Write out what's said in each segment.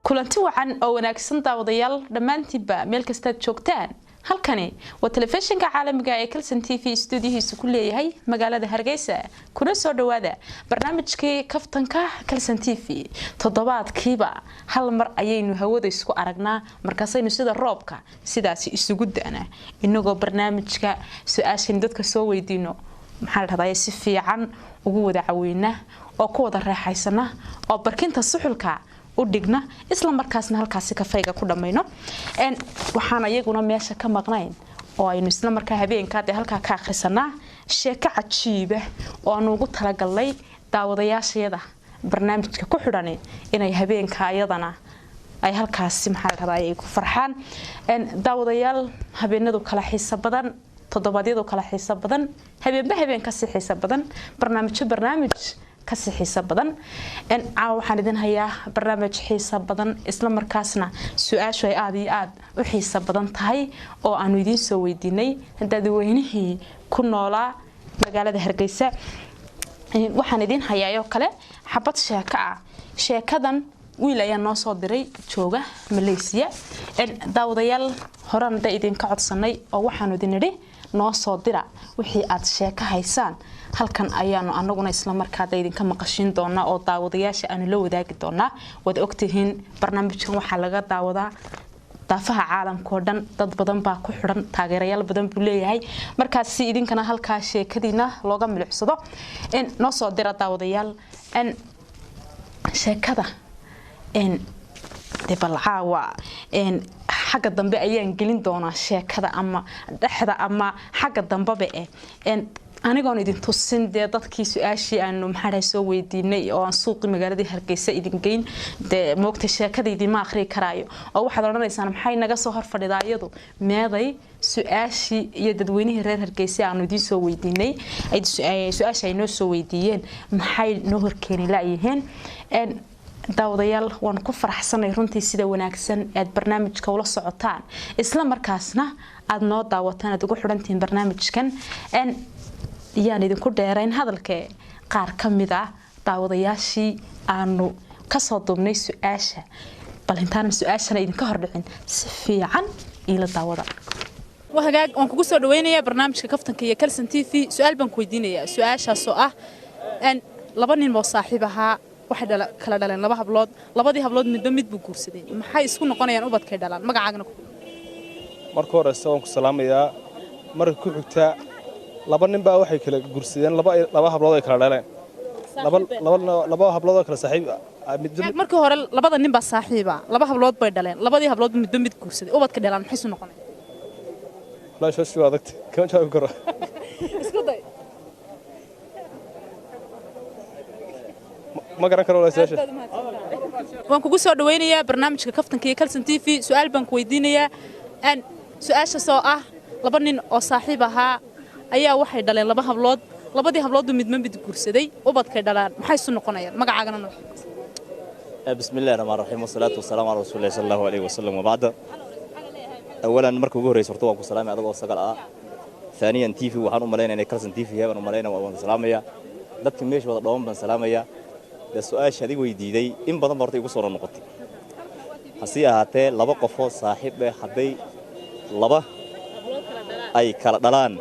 kulanti wacan oo wanaagsan daawadayaal dhamaantiinba meel kasta joogtaan halkani waa telefishinka caalamiga ee Kalsan TV studio-hiisa ku leeyahay magaalada Hargeysa kuna soo dhawaada barnaamijkii kaftanka Kalsan TV toddobaadkiiba hal mar ayaynu hawada isku aragnaa markaasaynu sida roobka sidaas isugu daana inagoo barnaamijka su'aashan dadka soo weydiino maxaa la radaa si fiican ugu wada caawina oo ku wada raaxaysana oo barkinta suxulka u dhigna isla markaasna halkaas ka fayga ku dhamayno waxaan ayaguna meesha ka maqnayn oo aynu isla markaa habeenka halka ka akhrisanaa sheeko cajiib ah oo aan ugu talagalay daawadayaashayada barnaamijka ku xidhan inay habeenka ayadana ay halkaas maxaa la rabaa ay ku farxaan daawadayaal habeenadu kala xiiso badan toddobaadyadu kala xiiso badan habeenka si xiiso badan barnaamij kasi xiisa badan waxaan idin hayaa barnaamij xiisa badan isla markaasna su'aashu ay aad u xiisa badan tahay oo aanu idin soo weydiinay dadweynihii ku noolaa magaalada Hargeysa waxaan idin hayaa kale xabad sheeko ah sheekadan wiil ayaa noo soo diray jooga Malaysia daawadayaal horaan idin ka codsanay oo waxaan idin nidhi noo soo dira wixii aad sheeko haysaan halkan ayaanu anaguna isla markaa idin ka maqashin doona oo daawadayaasha aanu la wadaagi doona wada ogtihiin barnaamijkan waxa laga daawadaa daafaha caalamka oo dhan dad badan baa ku xiran taageerayaal badan buu leeyahay markaas si idinkana halka sheekadiina looga milicsado noo soo dira daawadayaal sheekada debalcaawa xagga dambe ayaan gelin doona sheekada ama dhaxda ama xagga dambaba anigoon idin tusin dadkii su'aashii aanu maxaa soo weydiinay oo aan suuqi magaalada Hargeysa idin geyn moogta sheekadii ma akhri karaayo oo waxaad oranaysaan maxay naga soo hor fadhidaayadu meeday su'aashii iyo dadweynihii reer Hargeysa aanu idin soo weydiinay ay su'aasha ay noo soo weydiiyeen maxay noo horkeeni laayeen daawadayaal waan ku faraxsanay runtii sida wanaagsan ee barnaamijka ula socotaan isla markaasna aad noo daawataan aad ugu xirantiin barnaamijkan yaan idinku dheerayn hadalka qaar kamid ah daawadayaashii aanu ka soo duubnay su'aasha bal intaan su'aashana idinka hor dhicin si fiican ila daawada wahagaag aan kugu soo dhaweynayaa barnaamijka kaftanka iyo Kalsan TV su'aal baan ku weydiinayaa su'aashaas oo ah laba nin oo saaxiib ahaa waxa kala dhaleen laba hablood labadii hablood mid buu guursaday maxay isku noqonayaan ubadkay dhalaan magacaagana marka hore soo ku salaamayaa marka ku xigta laba nin baa waxay kala guursadeen laba hablood ay kala dhaleen laba hablood oo kala saaxiib marka hore labada nin baa saaxiiba laba hablood bay dhaleen labadii hablood mid guursaday ubadkay dhalaan maxay isku noqonayaan la soo soo adagtay kan jaabi karo isku day ma garan karo walaasha waan kugu soo dhaweynayaa barnaamijka kaftanka iyo Kalsan TV su'aal baan ku weydiinayaa su'aasha soo ah laba nin oo saaxiib ahaa ayaa waxay dhaleen laba hablood labadii hablood mid guursaday ubadkay dhalaan maxay isku noqonayaan magacaagana noo bismillaahir rahmaanir rahiim wasalaatu wasalaamu ala rasuulillaah sallallahu alayhi wasallam wa ba'da awalan markuu ugu horeeyay horta waan ku salaamay adagoo sagal ah thaniyan TV waxaan u maleynayaa Kalsan TV heeban u maleynayaa waan salaamaya dadka meesha wada dhawaan baan salaamaya su'aasha adiga weydiiday in badan horta igu soo noqotay hasi ahaatee laba qof oo saaxiib ah haday laba ay kala dhalaan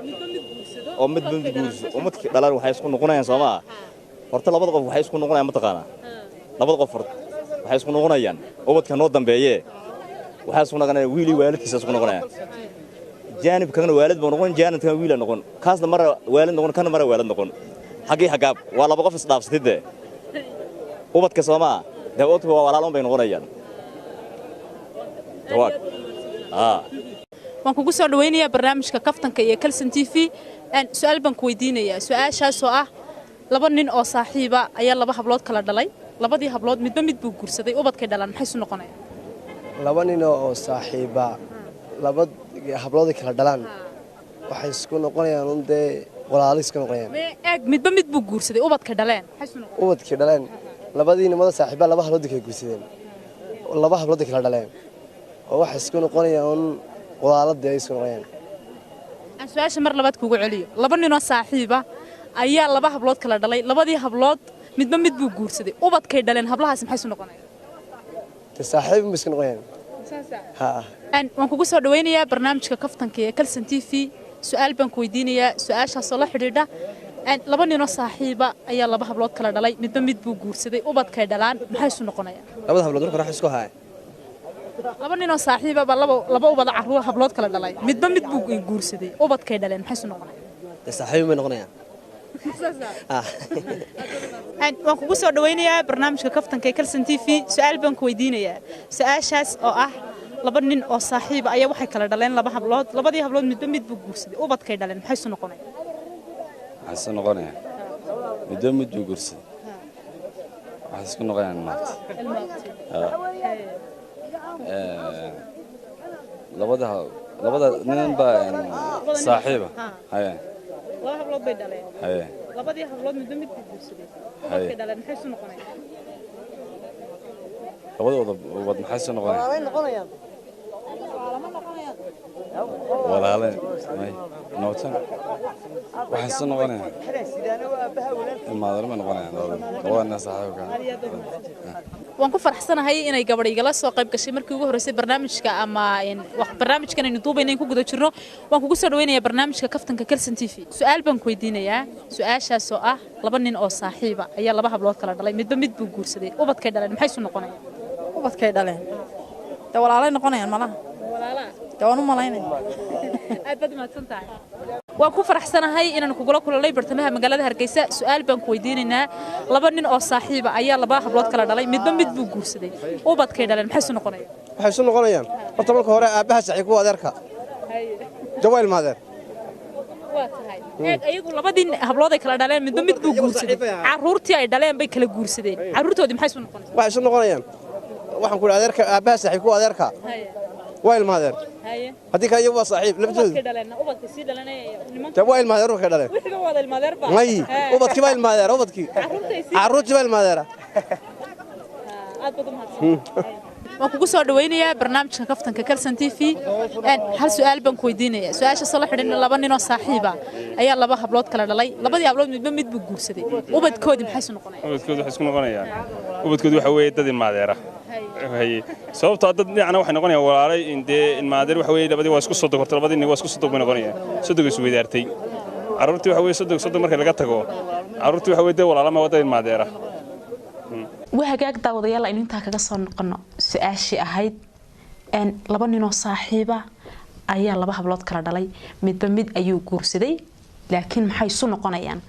oo mid guurso umadkii dhalaan waxay isku noqonayaan Soomaa horta labada qof waxay isku noqonayaan mataqaana labada qof waxay isku noqonayaan ubadka noo dambeeyay waxay isku noqonayaan wiili waalidkiisa isku noqonayaan janib kana waalid buu noqon janib kana wiil noqon kaasna mar waalid noqon kana mar waalid noqon xaqab waa laba qof isdhaafsatay ubadka Soomaa daawadu waa walaaloon bay noqonayaan dawaad waan kugu soo dhaweynayaa barnaamijka kaftanka iyo Kalsan TV su'aal baan ku weydiinayaa su'aashaas oo ah laba nin oo saaxiiba ayaa laba hablood kala dhalay labadii hablood mid buu guursaday ubadkay dhalaan maxay isku noqonayaan laba nin oo saaxiiba laba hablood kala dhalaan waxay isku noqonayaan walaalo iska noqonayaan eeg midba mid buu guursaday ubadka dhaleen ubadkii dhaleen labadii nimada saaxiiba laba hablood kala guursadeen laba hablood kala dhaleen oo waxa isku noqonayaan walaalada ay isku noqonayaan aan su'aasha mar labaad kugu celiyo laba nin oo saaxiiba ayaa laba hablood kala dhalay labadii hablood midba mid buu guursaday ubadkay dhaleen hablahaas maxay soo noqonayaan saaxiib ma isku noqonayaan ha waan kugu soo dhaweynayaa barnaamijka kaftanka ee Kalsan TV su'aal baan ku weydiinayaa su'aashaas oo la xiriirta laba nin oo saaxiiba ayaa laba hablood kala dhalay midba mid buu guursaday ubadkay dhalaan maxay soo noqonayaan labada hablood marka wax isku haay laba nin oo saaxiiba ba laba ubad carruur hablood kala dhalay midba mid buu guursaday ubadkay dhaleen maxay soo noqonayaan saaxiib ma noqonayaan waan kugu soo dhaweynayaa barnaamijka kaftanka ee Kalsan TV su'aal baan ku weydiinayaa su'aashaas oo ah laba nin oo saaxiiba ayaa waxay kala dhaleen laba hablood labadii hablood midba mid buu guursaday ubadkay dhaleen maxay soo noqonayaan waxay soo noqonayaan midba mid buu guursaday waxay isku noqonayaan maanta labada nin baa saaxiiba haye laba hablood bay dhaleen haye labadii hablood midba mid buu guursaday ubadkay dhaleen maxay soo noqonayaan labadooda ubad maxay soo noqonayaan walaale may nootan waxay soo noqonayaan maadalma noqonayaan labada saaxiibka waan ku faraxsanahay inay gabadh igala soo qayb gashay markii ugu horeysay barnaamijka ama barnaamijkan aynu duubaynay ku guda jirno waan kugu soo dhaweynayaa barnaamijka kaftanka Kalsan TV su'aal baan ku weydiinayaa su'aashaas oo ah laba nin oo saaxiiba ayaa laba hablood kala dhalay midba mid buu guursaday ubadkay dhaleen maxay soo noqonayaan ubadkay dhaleen walaalay noqonayaan malaha waan u malaynay aad baad mahadsantahay waan ku faraxsanahay inaan kugula kulanay bartamaha magaalada Hargeysa su'aal baan ku weydiinaynaa laba nin oo saaxiiba ayaa laba hablood kala dhalay midba mid buu guursaday ubadkay dhaleen maxay soo noqonayaan waxay soo noqonayaan horta marka hore aabaha saaxiib ku adeerka jawaal maadeer waa tahay ayagu labadii hablood ay kala dhaleen midba mid buu guursaday carruurtii ay dhaleen bay kala guursadeen carruurtoodii maxay soo noqonayaan waxay soo noqonayaan waxaan ku adeerka aabaha saaxiib ku adeerka وائل مادر هذيك هي هو صاحب لبجد وائل مادر روح كدله ماي وبدك وائل مادر وبدك عروج وائل مادر waan kugu soo dhaweynayaa barnaamijka kaftanka Kalsan TV hal su'aal baan ku weydiinayaa su'aasha soo xidhan laba nin oo saaxiiba ayaa laba hablood kala dhalay labadii hablood midba mid buu guursaday ubadkoodii maxay soo noqonayaan ubadkoodu waxay isku noqonayaan ubadkoodu waxa weeye dad ilmaadeera sababtoo dad dhinacna waxay noqonayaan walaalay indee ilmaadeer waxa weeye labadii waa isku soo doortay labadii nin waa isku soo doortay noqonayaan sodog is weydaartay carruurtii waxa weeye sodog markay laga tago carruurtii waxa weeye walaalama wada ilmaadeera وهاجاك داود يلا إن أنت كذا صار نقنا سؤاشي أهيد أن لبني صاحبة أيا لبها بلاد كردالي مد أيو كورسدي لكن محي سون قنايان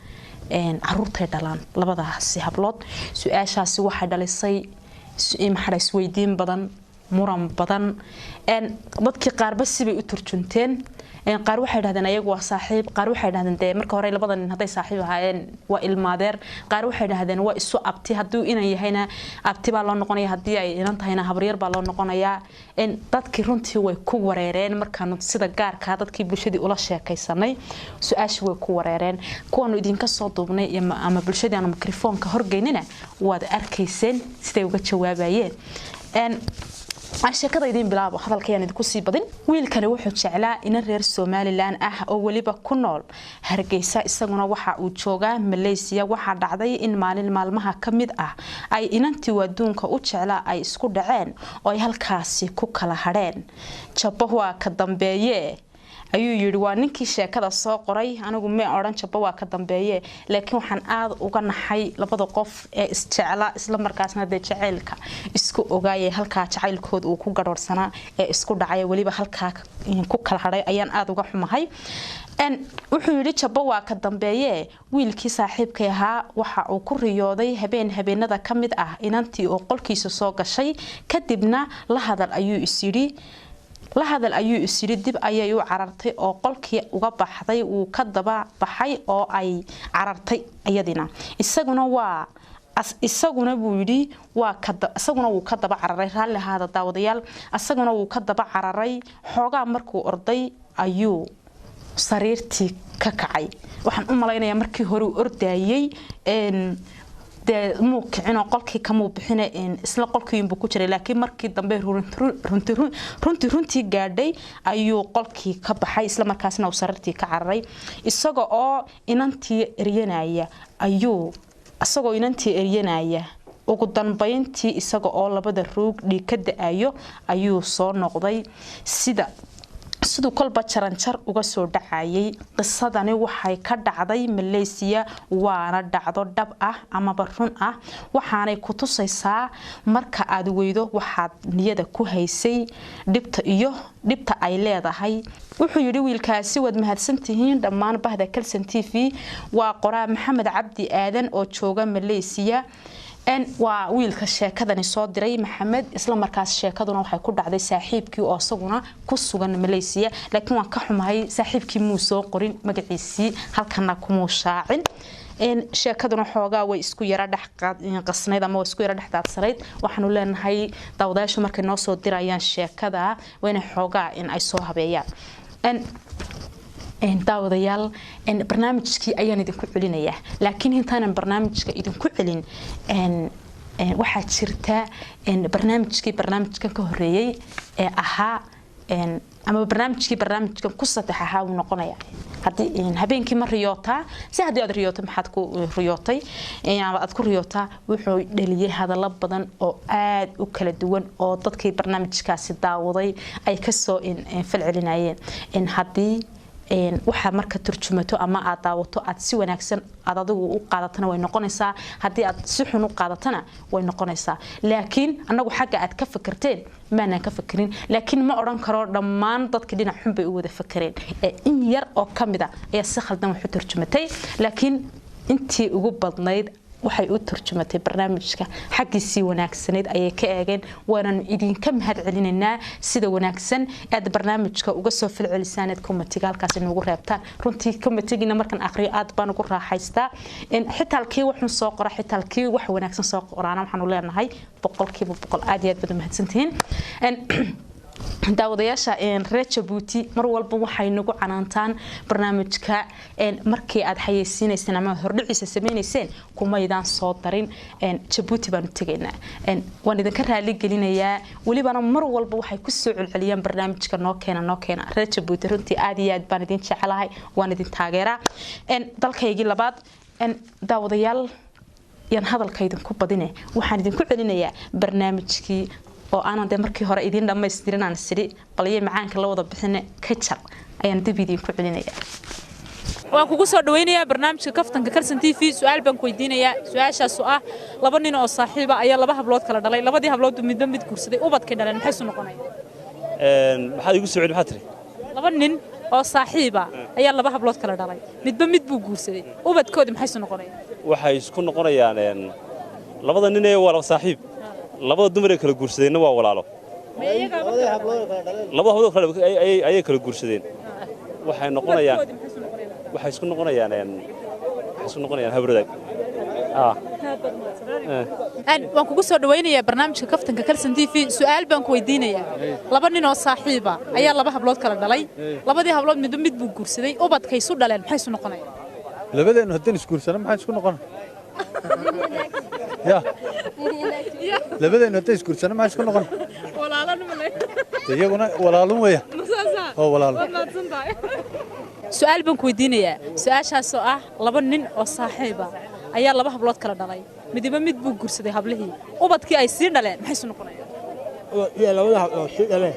أن عروت هدلان لبها سيها بلاد سؤاشا سوى حدا للصي محرس ويدين بدن مرام بدن أن بدك قارب بس بيترجنتين qaar waxay dhahdeen ayagu waa saaxiib qaar waxay dhahdeen de marka hore labadan nin haday saaxiib ahaayeen waa ilmaadeer qaar waxay dhahdeen waa isu abti haduu inay yahayna abti baa loo noqonaya hadii ay inan tahayna habriyar baa loo noqonaya in dadkii runtii way ku wareereen markaan sida gaarka dadkii bulshadii ula sheekaysanay su'aash way ku wareereen kuwan idinka soo duubnay ama bulshadii aan mikrofoonka horgeynina waad arkayseen siday uga jawaabayeen sheekada idin bilaabo hadalkayaan idinku sii badin wiilkani wuxuu jeclaa in reer Soomaaliland ah oo waliba ku nool Hargeysa isaguna waxa uu joogaa Malaysia waxa dhacday in maalin maalmaha kamid ah ay inantii waduunka u jeclaa ay isku dhaceen oo ay halkaasi ku kala hadheen jabbo waa ka dambeeyay ayuu yiri waa ninkii sheekada soo qoray anigu ma oran jabbo waa ka dambeeyay laakiin waxaan aad uga naxay labada qof ee isjecla isla markaasna jaceylka isku ogaayay halka jaceylkood uu ku gadhoorsanaa ee isku dhacay waliba halka ku kala hadhay ayaan aad uga xumahay wuxuu yiri jabbo waa ka dambeeyay wiilkii saaxiibkay ahaa waxa uu ku riyooday habeenada kamid ah inantii oo qolkiisa soo gashay kadibna la hadal ayuu isiri dib ayay u carartay oo qolkii uga baxday uu ka daba baxay oo ay carartay ayadina isaguna buu yiri isaguna uu ka daba cararay raali hada daawadayaal isaguna uu ka daba cararay xoogaa markuu orday ayuu sariirtii ka kacay waxaan u malaynayaa markii hore uu ordayay de muu kicin oo qolkii kamuu bixina isla qolkiinbuu ku jiray laakiin markii dambe runtii gaadhay ayuu qolkii ka baxay isla markaasna uu sariirtii ka cararay isagoo oo inantii eryanaya ugu dambeyntii isaga oo labada roog dhiig ka da'ayo ayuu soo noqday sidoo kolba jaranjar uga soo dhacayay qisadani waxay ka dhacday Malaysia waana dhacdo dhab ah ama run ah waxaanay ku tusaysaa marka aad weydo waxaad niyada ku haysay dhibta ay leedahay wuxuu yiri wiilkaasi wad mahadsantihiin dhammaan bahda Kalsan TV waa qoraa Maxamed Cabdi Aadan oo jooga Malaysia waa wiilka sheekadani soo diray Maxamed isla markaas sheekaduna waxay ku dhacday saaxiibkii oo asaguna ku sugan Malaysia laakiin waan ka xumahay saaxiibkii muu soo qorin magaciisii halkana kuma shaacin sheekaduna xoogaa way isku yara qasnayd ama isku yara dhaxdaadsanayd waxaanu leenahay dawdaashu markay noo soo dirayaan sheekada wayna xoogaa in ay soo habeeyaan daawadayaal barnaamijkii ayaan idinku celinayaa laakiin intaanan barnaamijka idinku celin waxaa jirta barnaamijkan ka horeeyay ee ahaa ama barnaamijkan ku saddexaha uu noqonaya hadii habeenkii ma riyoota si hadii aad riyooto maxaad ku riyootay ama aad ku riyoota wuxuu dhaliyay hadallo badan oo aad u kala duwan oo dadkii barnaamijkaasi daawaday ay ka soo falcelinayeen hadii waxa marka turjumato ama aad daawato aad si wanaagsan aad adigu u qaadatana way noqonaysaa hadii aad si xun u qaadatana way noqonaysaa laakiin anagu xagga aad ka fikirteen maana ka fikirin laakiin ma oran karo dhammaan dadkii dhinac xun bay u wada fikireen in yar oo kamida ayaa si khaldan wax u turjumatay laakiin intii ugu badnayd waxay u turjumatay barnaamijka xaqiisii wanaagsaneed ayay ka eegeen waana idinka mahad celinaynaa sida wanaagsan aad barnaamijka uga soo falcelisaaneed committee halkaas inuu reebtaan runtii committee-gina markan akhriyo aad baan ugu raaxaystaa xitaa halkii waxaan soo qora xitaa halkii wax wanaagsan soo qoraana waxaan u leenahay 100% aad iyo aad baad mahadsantihiin daawadayaasha reer Djibouti mar walba waxay nagu canaantaan barnaamijka markii aad xayeysiinaysaan ama hordhiciisa sameeynaysan kuma idaan soo darin Djibouti baan tageynaa waan idinka raali gelinayaa walibana mar walba waxay ku soo celceliyaan barnaamijka noo keena reer Djibouti runtii aad iyo aad baan idin jecelahay waan idin taageeraa dalkaygii labaad daawadayaal yaan hadalkaydan ku badine waxaan idinku celinayaa barnaamijkii oo aanan de markii hore idin dhamaystirinaan sidi baliye macaanka la wada bixin ka jar ayaan dib idin ku celinayaa waan kugu soo dhaweynayaa barnaamijka kaftanka Kalsan TV su'aal baan ku weydiinayaa su'aashaas oo ah laba nin oo saaxiiba ayaa laba hablood kala dhalay labadii hablood mid guursaday ubadkay dhaleen maxay soo noqonayaan maxaad igu soo celin maxaad tiri laba nin oo saaxiiba ayaa laba hablood kala dhalay mid buu guursaday ubadkoodi maxay soo noqonayaan waxay isku noqonayaan labada nin ee walaal saaxiib labada dumar ee kala guursadeen waa walaalo labada hablood kala ay kala guursadeen waxay isku noqonayaan habradaag waan kugu soo dhaweynayaa barnaamijka kaftanka Kalsan TV su'aal baan ku weydiinayaa laba nin oo saaxiiba ayaa laba hablood kala dhalay labadii hablood mid buu guursaday ubadkay isu dhaleen maxay isu noqonayaan labadeen haddii isku guursanaa maxay isku noqon يا لبدأ نتيجة كرسنا ما يسكن نقول ولا لا نملي تيجونا ولا لهم ويا هو ولا لا سؤال بنك ودينية سؤال شاسوء لبنن وصاحبة أيها الله بحبلات كلا دلائي مديبا مدبو كرسي هبله وبعد كي أيسير دلائي ما يسون قنايا يا لو شيء دلائي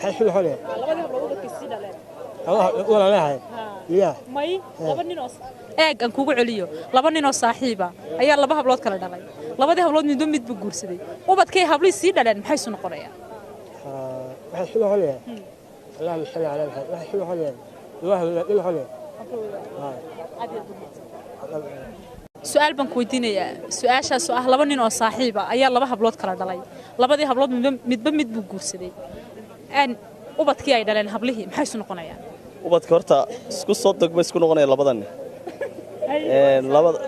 حيشوا حوله ولا لا يا ماي لبنن eeg aan kugu celiyo laba nin oo saaxiiba ayaa laba hablood kala dhalay labadii hablood mid buu guursaday ubadkay hablii sii dhaleen maxay soo noqonayaan waxa xilo hole Allah xilo ala waxa xilo hole waxa hole su'aal baan ku weydiinayaa su'aashaas oo ah laba nin oo saaxiiba ayaa laba hablood kala dhalay labadii hablood mid buu guursaday ubadkii ay dhaleen hablihii maxay soo noqonayaan ubadka horta isku soo dagba isku noqonayaan labadan labada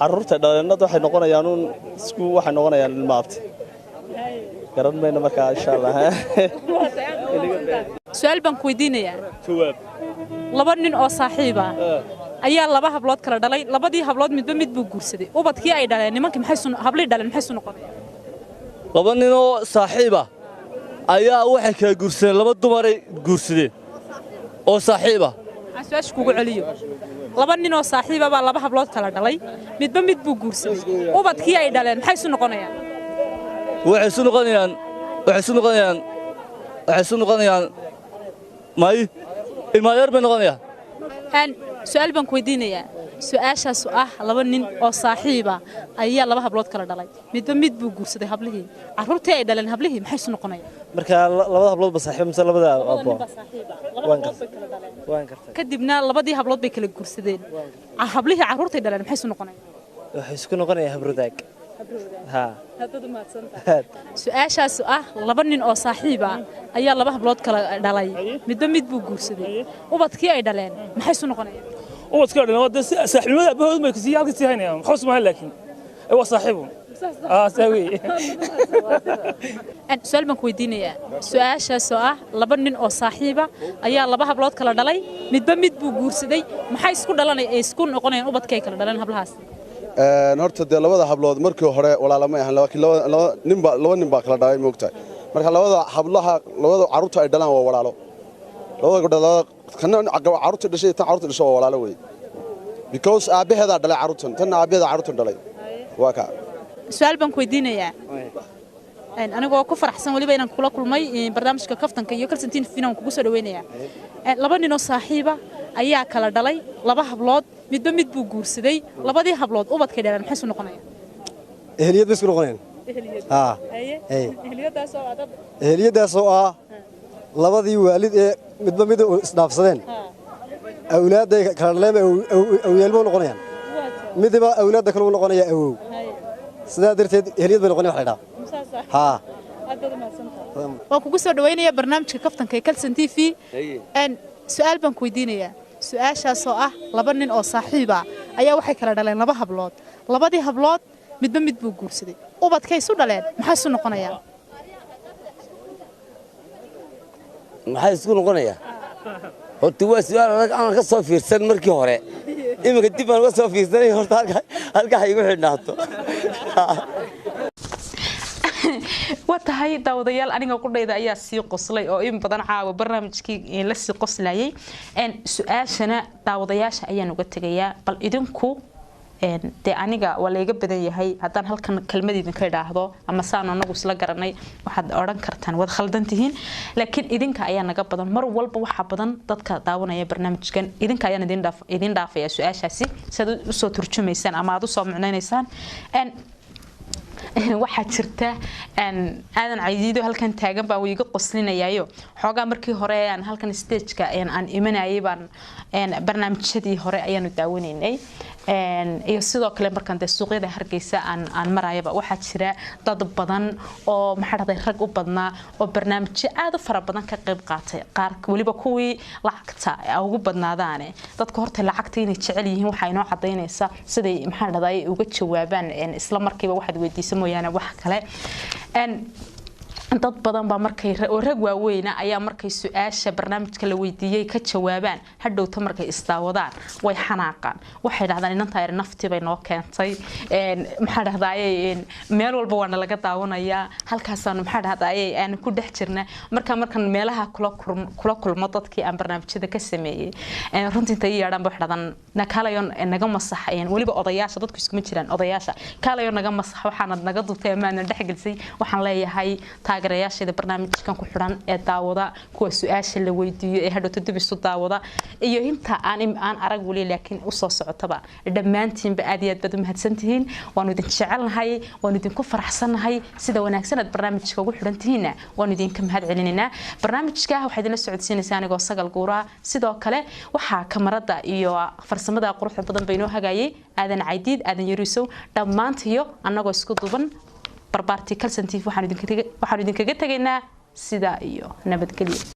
carruurta dhalinyarada waxay noqonayaan isku waxay noqonayaan ilmaabti garan mayna markaa insha Allah su'aal baan ku weydiinayaa jawaab laba nin oo saaxiib ah ayaa laba hablood kala dhalay labadii hablood midba mid buu guursaday ubadkii ay dhaleen nimankii hablii dhaleen maxay soo noqonayaan laba nin oo saaxiib ah ayaa waxay kala guursadeen laba dumaray guursadeen oo saaxiib ah aan su'aasha kugu celiyo laba nin oo saaxiib ah baa laba hablood kala dhalay midba mid buu guursaday ubadkii ay dhaleen maxay soo noqonayaan waxay soo noqonayaan may ilmaadeer bay noqonayaan su'aal baan ku weydiinayaa su'aashaas ah laba nin oo saaxiib ah ayaa laba hablood kala dhalay midba mid buu guursaday hablihii carruurtii ay dhaleen hablihii maxay soo noqonayaan marka labada hablood ba saaxiib mise labada abbo kadibna labadii hablood bay kala guursadeen hablihii carruurtay dhaleen maxay soo noqonayaan waxay isku noqonayaan habradaag su'aashaas ah laba nin oo saaxiib ah ayaa laba hablood kala dhalay midba mid buu guursaday ubadkii ay dhaleen maxay soo noqonayaan ubadkii ay dhaleen waa saaxiibnimada abahood may kasii halka sii haynayaan maxaa soo maahan laakiin ay waa saaxiibu saawi su'aal baan ku weydiinayaa su'aashaas ah laba nin oo saaxiib ah ayaa laba hablood kala dhalay midba mid buu guursaday maxay isku noqonayaan ubadkii ay kala dhaleen hablahaas horta dee labada hablood markii hore walaalo ma ahan laakiin laba nin baa kala dhalay moogtahay marka labada carruurta ay dhalaan waa walaalo labada gabdhood kana carruurta dhashay tan carruurta dhashay waa walaalo wey because aabaheedaa dhalay carruurtan tanna aabaheedaa carruurtan dhalay waa kaa su'aal baan ku weydiinayaa anigoo ku faraxsan weliba inaan kula kulmay barnaamijka kaftanka iyo kalsantiin finan kugu soo dhaweynayaa laba nin oo saaxiiba ayaa kala dhalay laba hablood midba mid buu guursaday labadii hablood ubadkay dhaleen maxay soo noqonayaan eheliyad bay isku noqonayaan eheliyadaasoo ah labadii waalid ee midba mid isdhaafsadeen awlaadday kala dhaleen awyeelmo noqonayaan midba awlaadda kale u noqonaya awow sidaa darteed eheliyad bay noqonaya wax la dhahaa waan kugu soo dhaweynaya barnaamijka kaftanka ee kalsan t v su'aal baan ku weydiinayaa su'aashaasoo ah laba nin oo saaxiib ah ayaa waxay kala dhaleen laba hablood labadii hablood midba mid buu guursaday ubadkay isu dhaleen maxay isu noqonayaan maxay isku noqonayaa horta waa su'aal adag aan ka soo fiirsan markii hore iminka dib aan uga soo fiirsanay horta halkaa igu xidhnaato watahay daawadayaal aniga qudhayda ayaa sii qoslay oo in badan caawa barnaamijkii la sii qoslayay su'aashana daawadayaasha ayaan uga tagayaa bal idinku dee aniga waa layga badan yahay haddaan halkan kelmad idinka idhaahdo ama saan anagu isla garanay waxaad odhan kartaan waad khaldan tihiin laakiin idinka ayaa naga badan mar walba waxaa badan dadka daawanaya barnaamijkan idinka ayaan idin dhaafaya su'aashaasi sidaad usoo turjumaysaan ama aad usoo micnaynaysaan waxaa jirta aadan caydiido halkan taagan baan wiiga qoslinayaayo xoogaa markii hore aan halkan stageka aan imanayay baan barnaamijyadii hore ayaanu daawanaynay iyo sidoo kale markaan dee suuqyada hargeysa aan marayaba waxaa jira dad badan oo maxaa dhahday rag u badnaa oo barnaamijyo aad u fara badan ka qayb qaatay qaar waliba kuwii lacagta ugu badnaadaane dadka horta lacagta inay jecel yihiin waxaa inoo cadaynaysa siday maxaa dhahday uga jawaabaan isla markiiba waxaad weydiisa mooyaane wax kale dad badan baa markay rag waaweyn ayaa markay su'aasha barnaamijka la weydiiyay ka jawaabaan hadhowta markay isdaawadaan way xanaaqaan waxay dhahdaan inanta yar nafti bay noo keentay maxaa dhahdaayay meel walba waana laga daawanayaa halkaasaan maxaa dhahdaayay aan ku dhex jirna markaan meelaha kula kulmo dadkii aan barnaamijyada ka sameeyay runtii intay yeedhaan wax dhadan nakaalayo naga masax waliba odayaasha dadku iskuma jiraan odayaasha kaalayo naga masax waxaana naga dubtay amaana dhexgelisay waxaan leeyahay taageerayaashada barnaamijkan ku xiran ee daawada kuwa su'aasha la weydiiyo ee hadhowta dib isu daawada iyo inta aan arag wali laakiin u soo socotaba dhammaantiin aad iyo aad baad u mahadsantihiin waanu idin jecelnahay waanu idinku faraxsanahay sida wanaagsan aad barnaamijka ugu xiran tihiin waanu idinka mahad celinaynaa barnaamijka waxaad idin la socodsiinaysaa anigoo sagal guura sidoo kale waxaa kamarada iyo farsamada quruxda badan bay noo hagaayay aadan caydiid aadan yariisow dhammaantiyo annagoo isku duuban barbaartii kalsan TV waxaan idinkaga tagaynaa sida iyo nabadgelyo